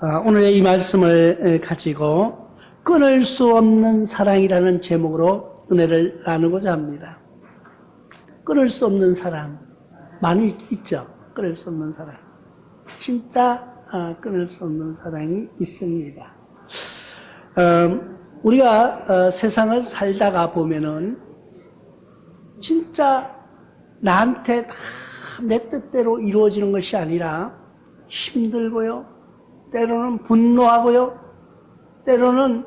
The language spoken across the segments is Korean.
오늘의 이 말씀을 가지고 끊을 수 없는 사랑이라는 제목으로 은혜를 나누고자 합니다. 끊을 수 없는 사랑 많이 있죠. 끊을 수 없는 사랑. 진짜 끊을 수 없는 사랑이 있습니다. 우리가 세상을 살다가 보면은 진짜 나한테 다 내 뜻대로 이루어지는 것이 아니라 힘들고요, 때로는 분노하고요, 때로는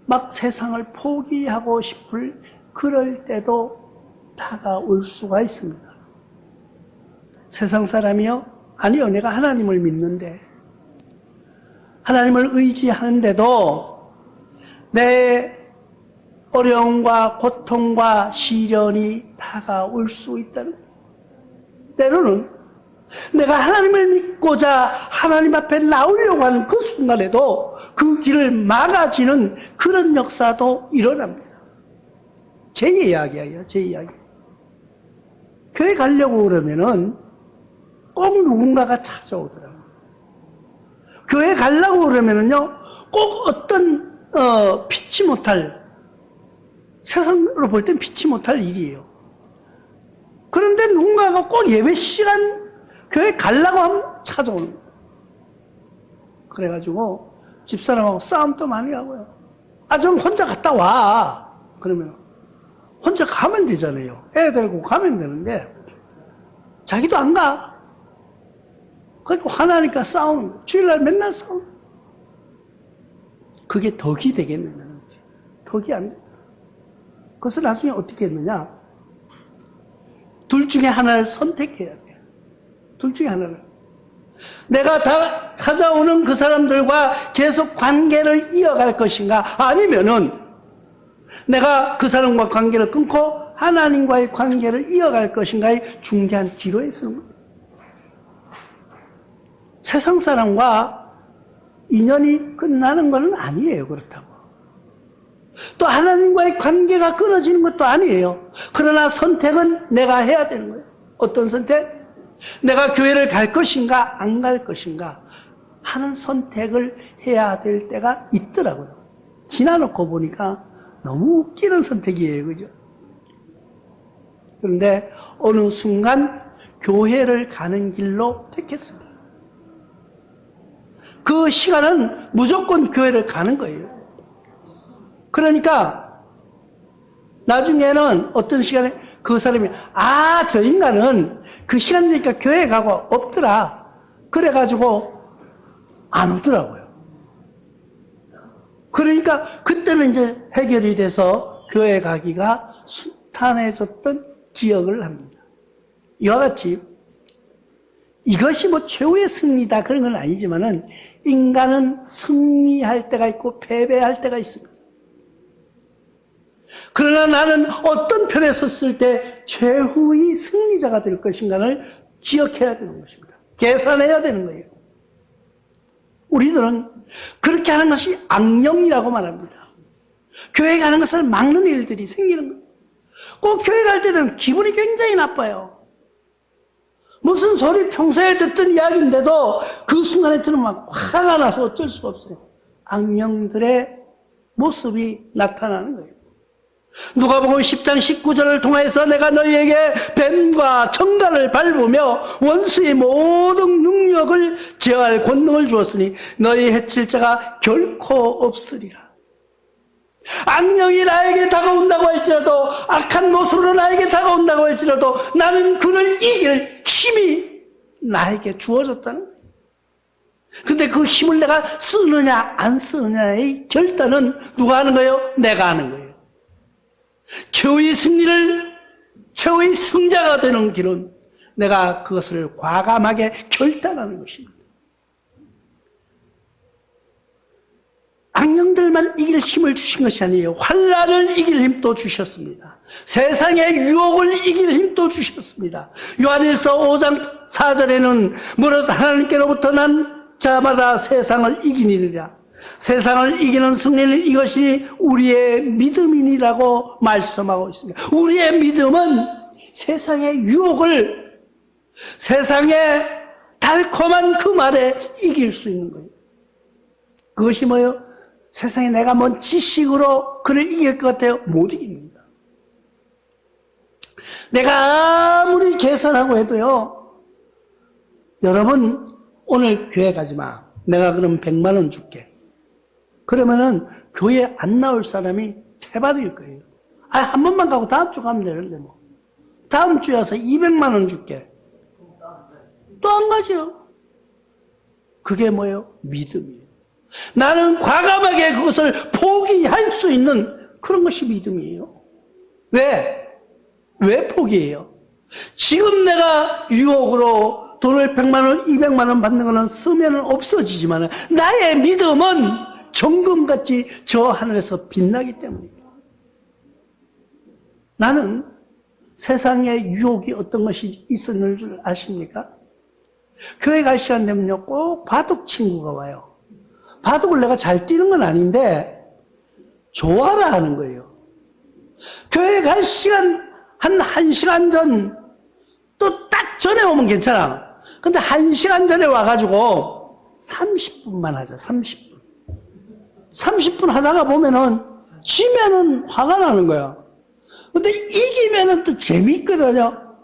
막 세상을 포기하고 싶을 그럴 때도 다가올 수가 있습니다. 세상 사람이요? 아니요, 내가 하나님을 믿는데, 하나님을 의지하는데도 내 어려움과 고통과 시련이 다가올 수 있다는 거예요. 때로는 내가 하나님을 믿고자 하나님 앞에 나오려고 하는 그 순간에도 그 길을 막아지는 그런 역사도 일어납니다. 제 이야기예요, 제 이야기. 교회 가려고 그러면은 꼭 누군가가 찾아오더라고요. 교회 가려고 그러면은요, 꼭 어떤, 피치 못할, 세상으로 볼 땐 피치 못할 일이에요. 그런데 누군가가 꼭 예배 시간 교회 가려고 하면 찾아오는 거예요. 그래가지고 집사람하고 싸움도 많이 하고요. 좀 혼자 갔다 와. 그러면 혼자 가면 되잖아요. 애 데리고 가면 되는데 자기도 안 가. 그러니까 화나니까 싸우는 거예요. 주일날 맨날 싸우는 거예요. 그게 덕이 되겠느냐. 덕이 안 된다. 그래서 나중에 어떻게 했느냐. 둘 중에 하나를 선택해야 돼요. 둘 중에 하나를. 내가 다 찾아오는 그 사람들과 계속 관계를 이어갈 것인가, 아니면은 내가 그 사람과 관계를 끊고 하나님과의 관계를 이어갈 것인가의 중대한 기로에 서는 거예요. 세상 사람과 인연이 끝나는 것은 아니에요. 그렇다고. 또 하나님과의 관계가 끊어지는 것도 아니에요. 그러나 선택은 내가 해야 되는 거예요. 어떤 선택? 내가 교회를 갈 것인가 안 갈 것인가 하는 선택을 해야 될 때가 있더라고요. 지나놓고 보니까 너무 웃기는 선택이에요. 그죠? 그런데 어느 순간 교회를 가는 길로 택했습니다. 그 시간은 무조건 교회를 가는 거예요. 그러니까 나중에는 어떤 시간에 그 사람이 저 인간은 그 시간 되니까 교회 가고 없더라. 그래가지고 안 오더라고요. 그러니까 그때는 이제 해결이 돼서 교회 가기가 순탄해졌던 기억을 합니다. 이와 같이 이것이 뭐 최후의 승리다 그런 건 아니지만은 인간은 승리할 때가 있고 패배할 때가 있습니다. 그러나 나는 어떤 편에 섰을 때 최후의 승리자가 될 것인가를 기억해야 되는 것입니다. 계산해야 되는 거예요. 우리들은 그렇게 하는 것이 악령이라고 말합니다. 교회 가는 것을 막는 일들이 생기는 거예요. 꼭 교회 갈 때는 기분이 굉장히 나빠요. 무슨 소리 평소에 듣던 이야기인데도 그 순간에 들으면 막 화가 나서 어쩔 수가 없어요. 악령들의 모습이 나타나는 거예요. 누가복음 10장 19절을 통해서 내가 너희에게 뱀과 청갈을 밟으며 원수의 모든 능력을 제어할 권능을 주었으니 너희 해칠 자가 결코 없으리라. 악령이 나에게 다가온다고 할지라도, 악한 모습으로 나에게 다가온다고 할지라도 나는 그를 이길 힘이 나에게 주어졌다는 거예요. 근데 그 힘을 내가 쓰느냐 안 쓰느냐의 결단은 누가 하는 거예요? 내가 하는 거예요. 최후의 승리를, 최후의 승자가 되는 길은 내가 그것을 과감하게 결단하는 것입니다. 악령들만 이길 힘을 주신 것이 아니에요. 환난을 이길 힘도 주셨습니다. 세상의 유혹을 이길 힘도 주셨습니다. 요한일서 5장 4절에는 무릇 하나님께로부터 난 자마다 세상을 이기니라. 세상을 이기는 승리는 이것이 우리의 믿음이니라고 말씀하고 있습니다. 우리의 믿음은 세상의 유혹을, 세상의 달콤한 그 말에 이길 수 있는 거예요. 그것이 뭐예요? 세상에 내가 뭔 지식으로 그를 이길 것 같아요? 못 이깁니다. 내가 아무리 계산하고 해도요, 여러분 오늘 교회 가지 마. 내가 그럼 100만 원 줄게. 그러면은 교회 안 나올 사람이 태반일 거예요. 한 번만 가고 다음 주 가면 되는데 뭐. 다음 주에 와서 200만 원 줄게. 또 안 가죠. 그게 뭐예요? 믿음이에요. 나는 과감하게 그것을 포기할 수 있는 그런 것이 믿음이에요. 왜? 왜 포기해요? 지금 내가 유혹으로 돈을 100만 원, 200만 원 받는 거는 쓰면 없어지지만 나의 믿음은 정금같이 저 하늘에서 빛나기 때문입니다. 나는 세상에 유혹이 어떤 것이 있었는 줄 아십니까? 교회 갈 시간 되면요, 꼭 바둑 친구가 와요. 바둑을 내가 잘 뛰는 건 아닌데 좋아라 하는 거예요. 교회 갈 시간 한 1시간 전, 또 딱 전에 오면 괜찮아. 근데 1시간 전에 와가지고 30분만 하자, 30분. 30분 하다가 보면은 지면은 화가 나는 거야. 근데 이기면은 또 재미있거든요.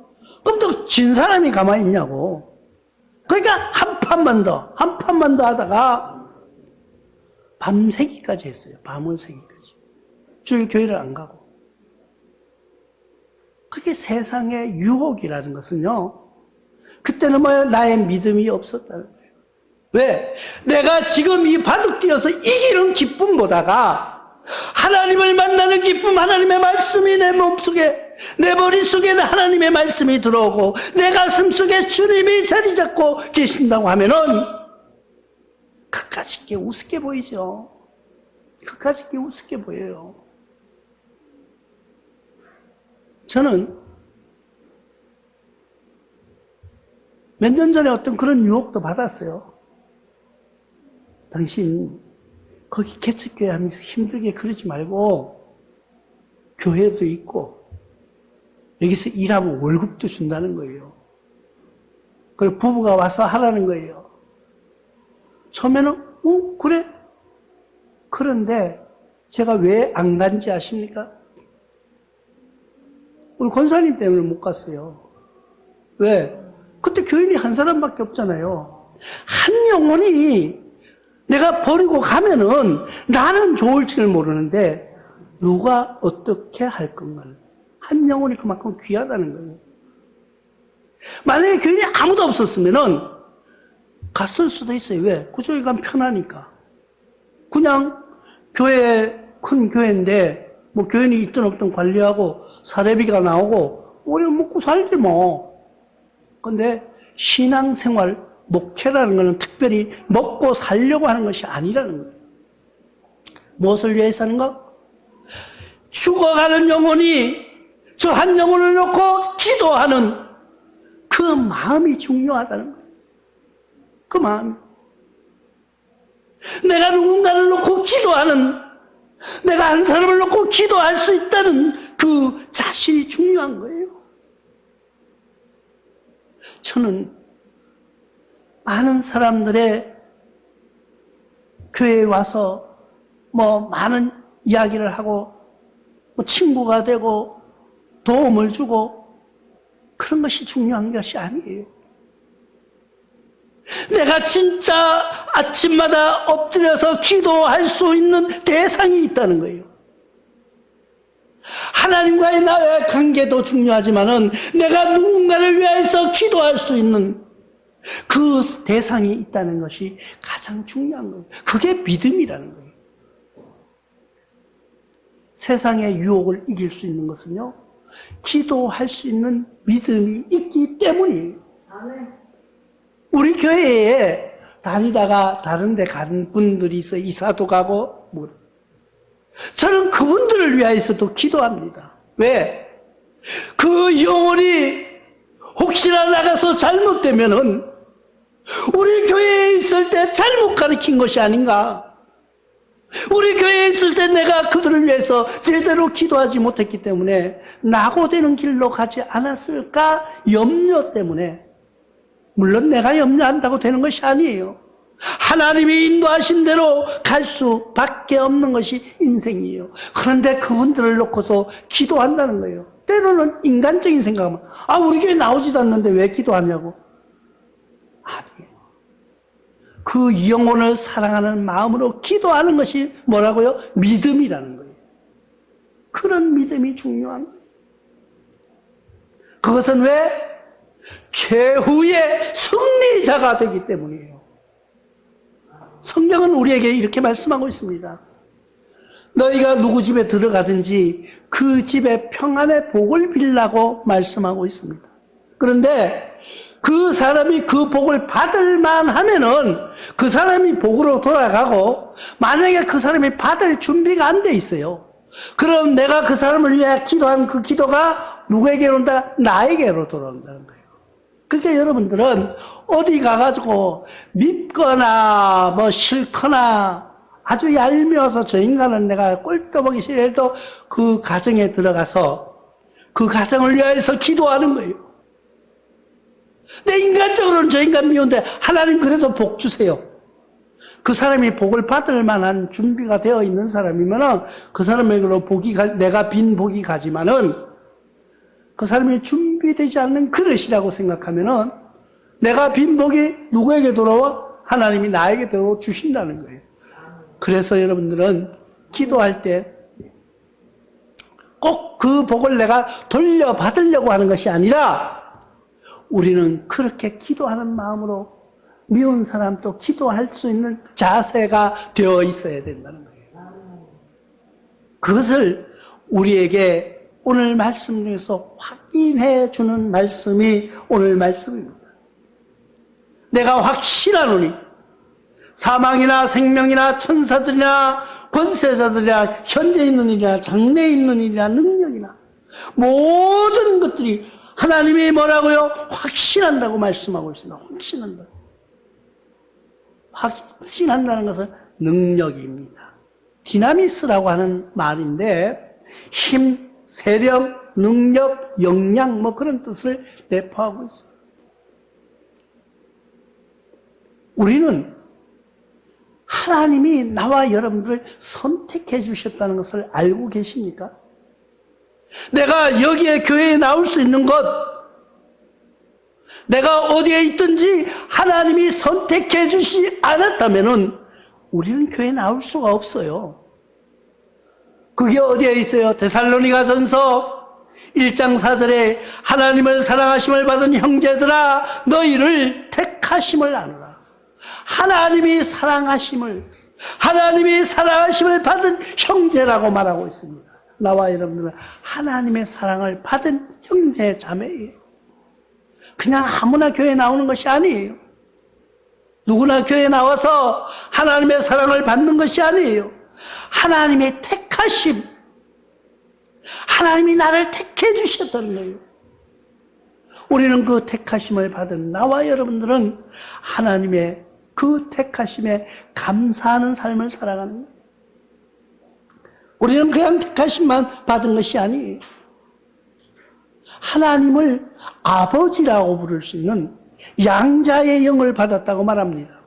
그럼 또 진 사람이 가만히 있냐고. 그러니까 한 판만 더 하다가 밤새기까지 했어요. 밤을 새기까지. 주일 교회를 안 가고. 그게 세상의 유혹이라는 것은요, 그때는 뭐예요? 나의 믿음이 없었다는 거예요. 왜? 내가 지금 이 바둑 뛰어서 이기는 기쁨보다가 하나님을 만나는 기쁨, 하나님의 말씀이 내 몸속에, 내 머릿속에는 하나님의 말씀이 들어오고 내 가슴 속에 주님이 자리 잡고 계신다고 하면은 그까짓 게 우습게 보이죠. 그까짓 게 우습게 보여요. 저는 몇 년 전에 어떤 그런 유혹도 받았어요. 당신 거기 개척교회 하면서 힘들게 그러지 말고 교회도 있고 여기서 일하면 월급도 준다는 거예요. 그리고 부부가 와서 하라는 거예요. 처음에는 그래. 그런데 제가 왜 안 간지 아십니까? 우리 권사님 때문에 못 갔어요. 왜? 그때 교인이 한 사람밖에 없잖아요. 한 영혼이 내가 버리고 가면은 나는 좋을지를 모르는데 누가 어떻게 할 건가를. 한 영혼이 그만큼 귀하다는 거예요. 만약에 교인이 아무도 없었으면은 갔을 수도 있어요. 왜? 그쪽에 가면 편하니까. 그냥 큰 교회인데 뭐 교인이 있든 없든 관리하고 사례비가 나오고 오래 먹고 살지 뭐. 근데 신앙생활, 목회라는 것은 특별히 먹고 살려고 하는 것이 아니라는 거예요. 무엇을 위해서 하는 거? 죽어가는 영혼이 저 한 영혼을 놓고 기도하는 그 마음이 중요하다는 거예요. 그 마음. 내가 누군가를 놓고 기도하는, 내가 한 사람을 놓고 기도할 수 있다는 그 자신이 중요한 거예요. 저는 많은 사람들의 교회에 와서 뭐 많은 이야기를 하고 뭐 친구가 되고 도움을 주고 그런 것이 중요한 것이 아니에요. 내가 진짜 아침마다 엎드려서 기도할 수 있는 대상이 있다는 거예요. 하나님과의 나의 관계도 중요하지만은 내가 누군가를 위해서 기도할 수 있는 그 대상이 있다는 것이 가장 중요한 거예요. 그게 믿음이라는 거예요. 세상의 유혹을 이길 수 있는 것은요, 기도할 수 있는 믿음이 있기 때문이에요. 우리 교회에 다니다가 다른 데 가는 분들이 있어 이사도 가고 저는 그분들을 위하여서도 기도합니다. 왜? 그 영혼이 혹시나 나가서 잘못되면은 우리 교회에 있을 때 잘못 가르친 것이 아닌가? 우리 교회에 있을 때 내가 그들을 위해서 제대로 기도하지 못했기 때문에 낙오되는 길로 가지 않았을까 염려 때문에 물론 내가 염려한다고 되는 것이 아니에요. 하나님이 인도하신 대로 갈 수밖에 없는 것이 인생이에요. 그런데 그분들을 놓고서 기도한다는 거예요. 때로는 인간적인 생각은 우리 교회 나오지도 않는데 왜 기도하냐고. 아니에요. 그 영혼을 사랑하는 마음으로 기도하는 것이 뭐라고요? 믿음이라는 거예요. 그런 믿음이 중요한 거예요. 그것은 왜? 최후의 승리자가 되기 때문이에요. 성경은 우리에게 이렇게 말씀하고 있습니다. 너희가 누구 집에 들어가든지 그 집에 평안의 복을 빌라고 말씀하고 있습니다. 그런데 그 사람이 그 복을 받을 만하면은 그 사람이 복으로 돌아가고, 만약에 그 사람이 받을 준비가 안 돼 있어요. 그럼 내가 그 사람을 위해 기도한 그 기도가 누구에게로 온다? 나에게로 돌아온다는 거예요. 그러니까 여러분들은 어디 가가지고 밉거나 싫거나 아주 얄미워서 저 인간은 내가 꼴도 보기 싫어도 그 가정에 들어가서 그 가정을 위해서 기도하는 거예요. 내 인간적으로는 저 인간 미운데 하나님 그래도 복 주세요. 그 사람이 복을 받을 만한 준비가 되어 있는 사람이면은 그 사람에게로 내가 빈 복이 가지만은 그 사람이 준비되지 않는 그릇이라고 생각하면은 내가 빈 복이 누구에게 돌아와? 하나님이 나에게 돌아와 주신다는 거예요. 그래서 여러분들은 기도할 때 꼭 그 복을 내가 돌려받으려고 하는 것이 아니라 우리는 그렇게 기도하는 마음으로 미운 사람도 기도할 수 있는 자세가 되어 있어야 된다는 거예요. 그것을 우리에게 오늘 말씀 중에서 확인해 주는 말씀이 오늘 말씀입니다. 내가 확신하노니 사망이나 생명이나 천사들이나 권세자들이나 현재 있는 일이나 장래 있는 일이나 능력이나 모든 것들이 하나님이 뭐라고요? 확신한다고 말씀하고 있습니다. 확신한다. 확신한다는 것은 능력입니다. 디나미스라고 하는 말인데 힘, 세력, 능력, 역량 그런 뜻을 내포하고 있습니다. 우리는 하나님이 나와 여러분들을 선택해 주셨다는 것을 알고 계십니까? 내가 여기에 교회에 나올 수 있는 것, 내가 어디에 있든지 하나님이 선택해 주시 않았다면 우리는 교회에 나올 수가 없어요. 그게 어디에 있어요? 데살로니가 전서 1장 4절에 하나님을 사랑하심을 받은 형제들아 너희를 택하심을 아노라. 하나님이 사랑하심을 받은 형제라고 말하고 있습니다. 나와 여러분들은 하나님의 사랑을 받은 형제 자매예요. 그냥 아무나 교회에 나오는 것이 아니에요. 누구나 교회에 나와서 하나님의 사랑을 받는 것이 아니에요. 하나님의 택하심, 하나님이 나를 택해 주셨다는 거예요. 우리는 그 택하심을 받은 나와 여러분들은 하나님의 그 택하심에 감사하는 삶을 살아가는 거예요. 우리는 그냥 택하심만 받은 것이 아니에요. 하나님을 아버지라고 부를 수 있는 양자의 영을 받았다고 말합니다.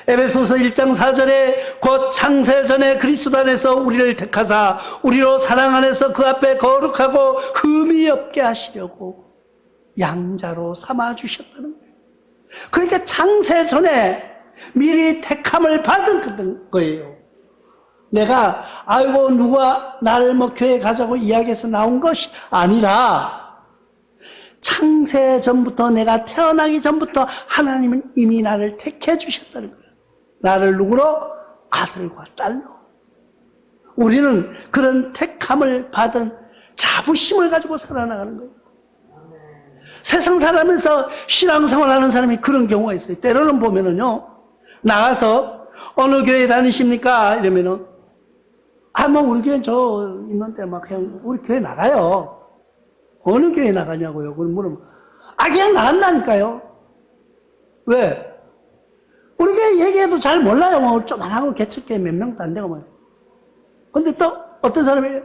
에베소서 1장 4절에 곧 창세전에 그리스도 안에서 우리를 택하사 우리로 사랑 안에서 그 앞에 거룩하고 흠이 없게 하시려고 양자로 삼아주셨다는 거예요. 그러니까 창세전에 미리 택함을 받은 거예요. 내가 누가 나를 교회 가자고 이야기해서 나온 것이 아니라 창세 전부터, 내가 태어나기 전부터 하나님은 이미 나를 택해 주셨다는 거예요. 나를 누구로? 아들과 딸로. 우리는 그런 택함을 받은 자부심을 가지고 살아나가는 거예요. 세상 살아면서 신앙생활 하는 사람이 그런 경우가 있어요. 때로는 보면은요, 나가서 어느 교회 다니십니까? 이러면은 우리 교회 저 있는데 그냥 우리 교회 나가요. 어느 교회 나가냐고요? 그걸 물으면 그냥 나간다니까요. 왜? 우리 교회 얘기해도 잘 몰라요. 좀 안 하고 개척교회 몇 명도 안 되고 근데 또 어떤 사람이에요?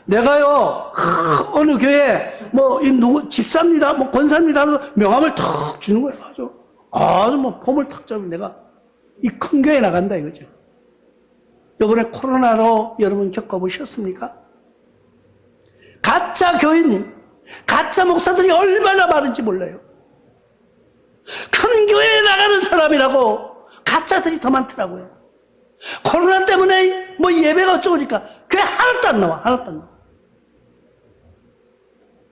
내가요, 어느 교회, 집사입니다, 권사입니다 하면서 명함을 탁 주는 거예요. 아주 폼을 탁 잡으면 내가 이 큰 교회 나간다 이거죠. 이번에 코로나로 여러분 겪어보셨습니까? 가짜 교인, 가짜 목사들이 얼마나 많은지 몰라요. 큰 교회에 나가는 사람이라고 가짜들이 더 많더라고요. 코로나 때문에 예배가 어쩌니까 교회 하나도 안 나와.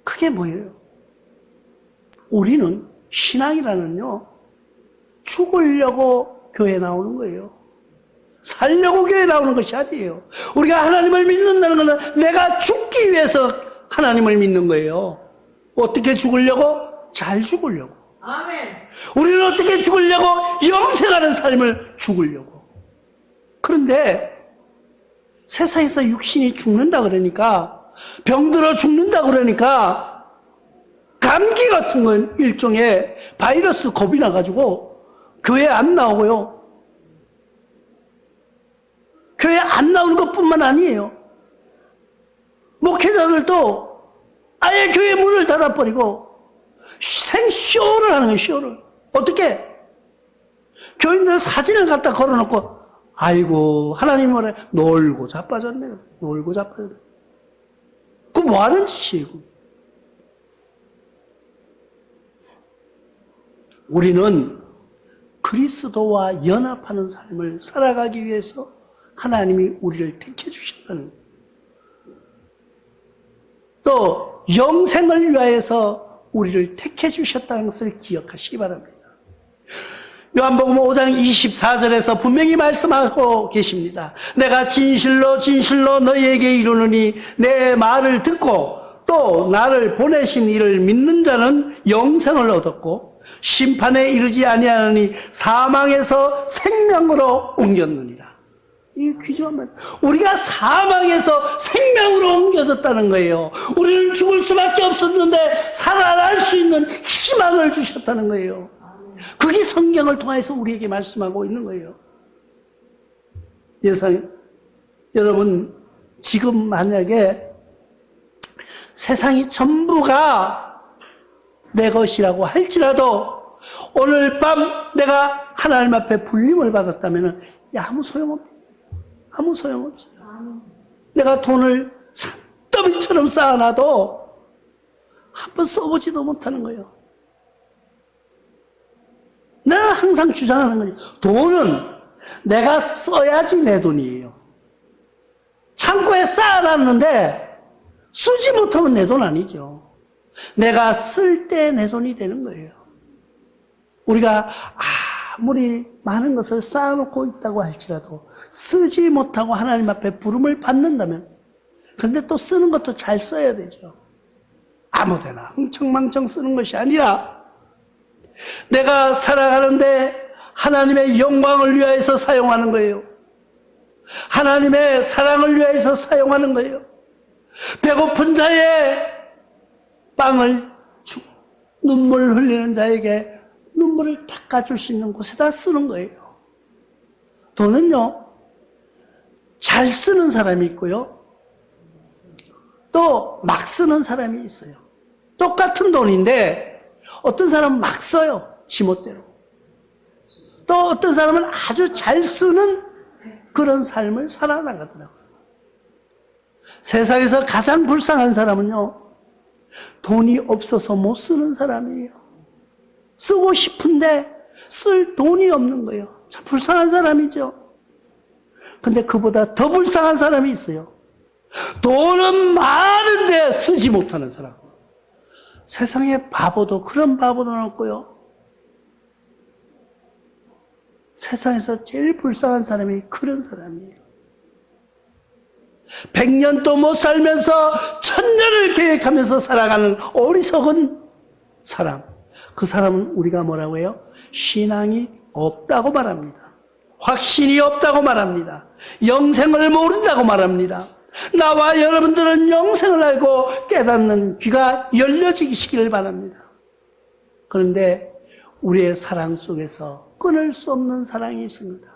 그게 뭐예요? 우리는 신앙이라는요, 죽으려고 교회에 나오는 거예요. 살려고 교회에 나오는 것이 아니에요. 우리가 하나님을 믿는다는 것은 내가 죽기 위해서 하나님을 믿는 거예요. 어떻게 죽으려고? 잘 죽으려고. 아멘. 우리는 어떻게 죽으려고? 영생하는 삶을 죽으려고. 그런데 세상에서 육신이 죽는다 그러니까, 병들어 죽는다 그러니까, 감기 같은 건 일종의 바이러스 겁이 나가지고 교회 안 나오고요. 교회 안 나오는 것뿐만 아니에요. 목회자들도 아예 교회 문을 닫아버리고 생쇼를 하는 거예요, 쇼를. 어떻게? 교인들 사진을 갖다 걸어놓고, 아이고, 하나님 뭐래? 놀고 자빠졌네. 놀고 자빠졌네. 그거 뭐 하는 짓이에요? 우리는 그리스도와 연합하는 삶을 살아가기 위해서 하나님이 우리를 택해 주셨다는 거예요. 또 영생을 위하여서 우리를 택해 주셨다는 것을 기억하시기 바랍니다. 요한복음 5장 24절에서 분명히 말씀하고 계십니다. 내가 진실로 진실로 너희에게 이르노니 내 말을 듣고 또 나를 보내신 이를 믿는 자는 영생을 얻었고 심판에 이르지 아니하느니 사망에서 생명으로 옮겼느니라. 이 귀중한 말. 우리가 사망에서 생명으로 옮겨졌다는 거예요. 우리는 죽을 수밖에 없었는데 살아날 수 있는 희망을 주셨다는 거예요. 그게 성경을 통해서 우리에게 말씀하고 있는 거예요. 여러분, 지금 만약에 세상이 전부가 내 것이라고 할지라도 오늘 밤 내가 하나님 앞에 불림을 받았다면 아무 소용없어요. 아무 소용없어요. 내가 돈을 산더미처럼 쌓아놔도 한번 써보지도 못하는 거예요. 내가 항상 주장하는 거예요. 돈은 내가 써야지 내 돈이에요. 창고에 쌓아놨는데 쓰지 못하면 내 돈 아니죠. 내가 쓸 때 내 돈이 되는 거예요. 우리가 아무리 많은 것을 쌓아놓고 있다고 할지라도 쓰지 못하고 하나님 앞에 부름을 받는다면, 근데 또 쓰는 것도 잘 써야 되죠. 아무데나 흥청망청 쓰는 것이 아니라 내가 살아가는데 하나님의 영광을 위하여서 사용하는 거예요. 하나님의 사랑을 위하여서 사용하는 거예요. 배고픈 자의 빵을 주고 눈물을 흘리는 자에게 눈물을 닦아줄 수 있는 곳에다 쓰는 거예요. 돈은요, 잘 쓰는 사람이 있고요, 또 막 쓰는 사람이 있어요. 똑같은 돈인데 어떤 사람은 막 써요, 지멋대로. 또 어떤 사람은 아주 잘 쓰는 그런 삶을 살아나가더라고요. 세상에서 가장 불쌍한 사람은요, 돈이 없어서 못 쓰는 사람이에요. 쓰고 싶은데 쓸 돈이 없는 거예요. 참 불쌍한 사람이죠. 근데 그보다 더 불쌍한 사람이 있어요. 돈은 많은데 쓰지 못하는 사람. 세상에 바보도 그런 바보도 없고요. 세상에서 제일 불쌍한 사람이 그런 사람이에요. 100년도 못 살면서 1000년을 계획하면서 살아가는 어리석은 사람. 그 사람은 우리가 뭐라고 해요? 신앙이 없다고 말합니다. 확신이 없다고 말합니다. 영생을 모른다고 말합니다. 나와 여러분들은 영생을 알고 깨닫는 귀가 열려지기를 바랍니다. 그런데 우리의 사랑 속에서 끊을 수 없는 사랑이 있습니다.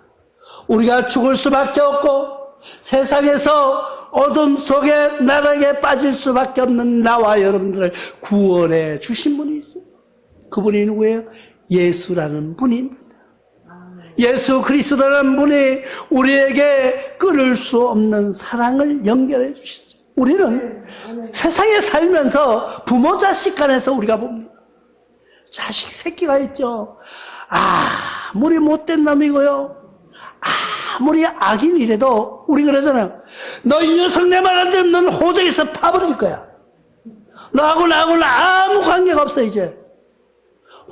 우리가 죽을 수밖에 없고 세상에서 어둠 속에 나락에 빠질 수밖에 없는 나와 여러분들을 구원해 주신 분이 있어요. 그분이 누구예요? 예수라는 분입니다. 예수 그리스도라는 분이 우리에게 끊을 수 없는 사랑을 연결해 주셨어요. 우리는 세상에 살면서 부모 자식 간에서 우리가 봅니다. 자식 새끼가 있죠. 아무리 못된 놈이고요, 아무리 악인이라도 우리 그러잖아요. 너 이 녀석 내 말 안 들으면 넌 호적에서 파버릴 거야. 나하고는 아무 관계가 없어. 이제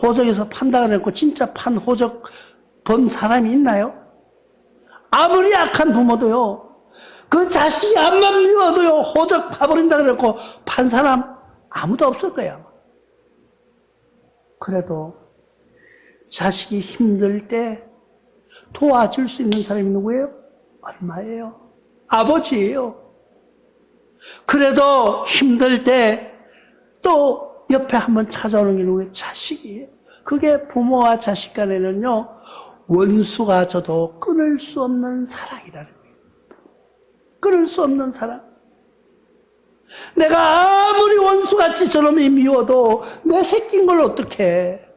호적에서 판다 그래놓고 진짜 판 호적 본 사람이 있나요? 아무리 악한 부모도요, 그 자식이 암만 미워도요 호적 파버린다 그래놓고 판 사람 아무도 없을 거야. 그래도 자식이 힘들 때 도와줄 수 있는 사람이 누구예요? 얼마예요? 아버지예요. 그래도 힘들 때 또 옆에 한번 찾아오는 게 누구예요? 자식이에요. 그게 부모와 자식 간에는요, 원수가 져도 끊을 수 없는 사랑이라는 거예요. 끊을 수 없는 사랑. 내가 아무리 원수같이 저놈이 미워도 내 새끼인 걸 어떡해.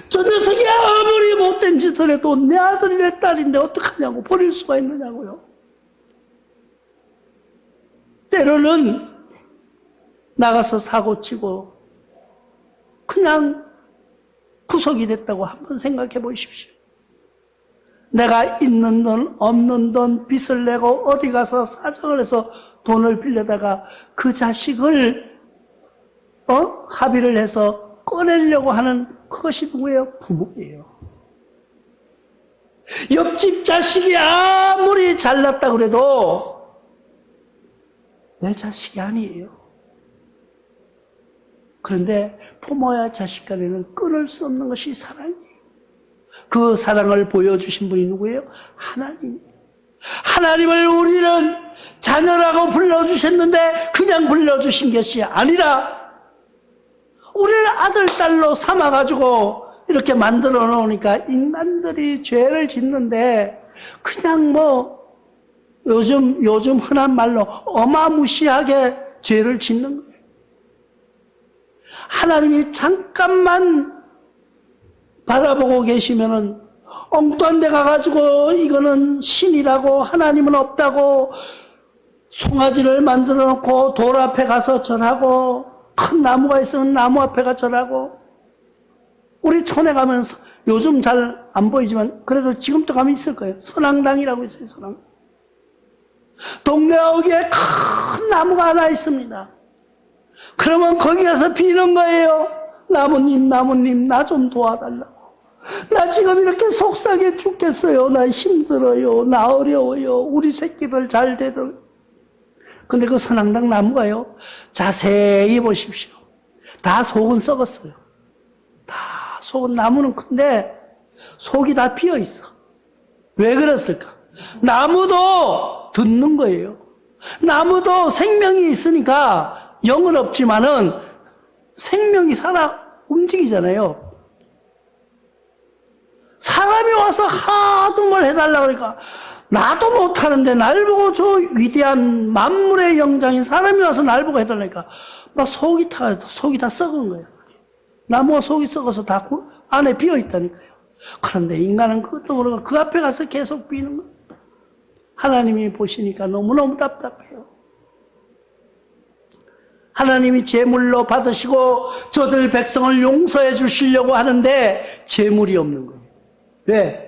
저 녀석이 아무리 못된 짓을 해도 내 아들이 내 딸인데 어떡하냐고, 버릴 수가 있느냐고요. 때로는 나가서 사고치고 그냥 구속이 됐다고 한번 생각해 보십시오. 내가 있는 돈 없는 돈 빚을 내고 어디 가서 사정을 해서 돈을 빌려다가 그 자식을 합의를 해서 꺼내려고 하는 그것이 누구예요? 부모예요. 옆집 자식이 아무리 잘났다 그래도 내 자식이 아니에요. 그런데 부모와 자식 간에는 끊을 수 없는 것이 사랑이에요. 그 사랑을 보여주신 분이 누구예요? 하나님이에요. 하나님을 우리는 자녀라고 불러주셨는데 그냥 불러주신 것이 아니라 우리를 아들, 딸로 삼아가지고 이렇게 만들어 놓으니까 인간들이 죄를 짓는데 그냥 요즘 흔한 말로 어마무시하게 죄를 짓는 거예요. 하나님이 잠깐만 바라보고 계시면은 엉뚱한 데 가가지고 이거는 신이라고 하나님은 없다고 송아지를 만들어 놓고 돌 앞에 가서 절하고 큰 나무가 있으면 나무 앞에 가서 절하고 우리 촌에 가면 요즘 잘 안 보이지만 그래도 지금도 가면 있을 거예요. 선앙당이라고 있어요. 선앙. 동네 어귀에 큰 나무가 하나 있습니다. 그러면 거기 가서 비는 거예요. 나무님 나 좀 도와달라고. 나 지금 이렇게 속상해 죽겠어요. 나 힘들어요. 나 어려워요. 우리 새끼들 잘 되들. 근데 그 선앙당 나무가요, 자세히 보십시오. 다 속은 썩었어요. 다 속은, 나무는 큰데 속이 다 비어 있어. 왜 그랬을까? 나무도 듣는 거예요. 나무도 생명이 있으니까 영은 없지만은 생명이 살아 움직이잖아요. 사람이 와서 하도 뭘 해달라고 그러니까 나도 못하는데 날 보고 저 위대한 만물의 영장인 사람이 와서 날 보고 해달라니까 막 속이 다 썩은 거예요. 나무가 속이 썩어서 다 안에 비어있다니까요. 그런데 인간은 그것도 모르고 그 앞에 가서 계속 비는 거예요. 하나님이 보시니까 너무너무 답답해요. 하나님이 제물로 받으시고 저들 백성을 용서해 주시려고 하는데 제물이 없는 거예요. 왜?